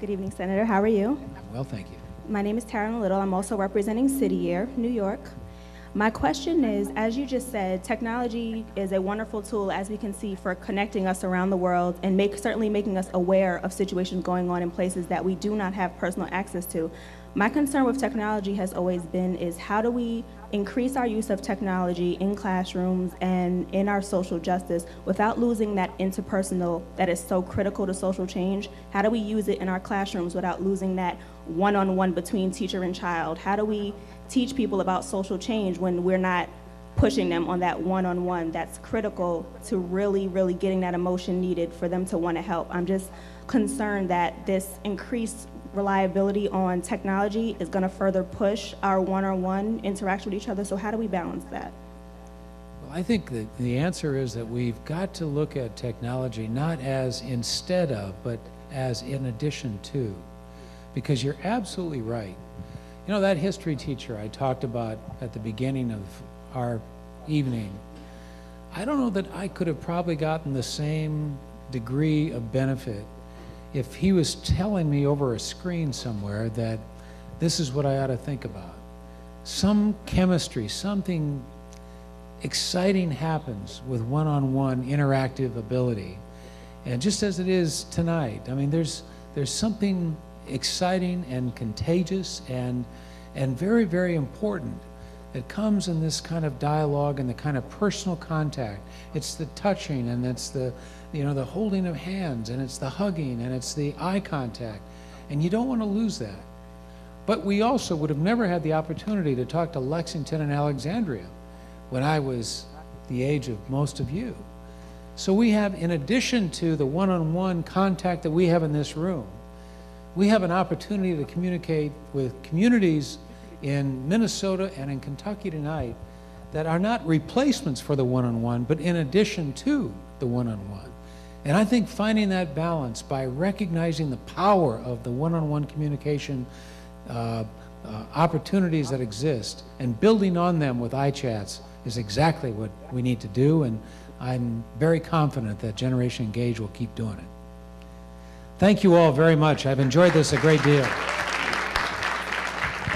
Good evening, Senator. How are you? Well, thank you. My name is Taryn Little. I'm also representing City Year, New York. My question is, as you just said, technology is a wonderful tool, as we can see, for connecting us around the world and certainly making us aware of situations going on in places that we do not have personal access to. My concern with technology has always been is how do we increase our use of technology in classrooms and in our social justice without losing that interpersonal that is so critical to social change? How do we use it in our classrooms without losing that one-on-one between teacher and child? How do we teach people about social change when we're not pushing them on that one-on-one that's critical to really, really getting that emotion needed for them to want to help? I'm just concerned that this increased reliability on technology is going to further push our one-on-one interaction with each other. So how do we balance that? Well, I think that the answer is that we've got to look at technology not as instead of, but as in addition to, because you're absolutely right. You know, that history teacher I talked about at the beginning of our evening, I don't know that I could have probably gotten the same degree of benefit if he was telling me over a screen somewhere that this is what I ought to think about. Some chemistry, something exciting happens with one-on-one interactive ability. And just as it is tonight, I mean, there's something exciting and contagious and very, very important that comes in this kind of dialogue and the kind of personal contact. It's the touching, and it's the holding of hands, and it's the hugging, and it's the eye contact, and you don't want to lose that. But we also would have never had the opportunity to talk to Lexington and Alexandria when I was the age of most of you. So we have, in addition to the one-on-one contact that we have in this room, we have an opportunity to communicate with communities in Minnesota and in Kentucky tonight that are not replacements for the one-on-one, but in addition to the one-on-one. And I think finding that balance by recognizing the power of the one-on-one communication opportunities that exist and building on them with iChats is exactly what we need to do, and I'm very confident that Generation Engage will keep doing it. Thank you all very much. I've enjoyed this a great deal.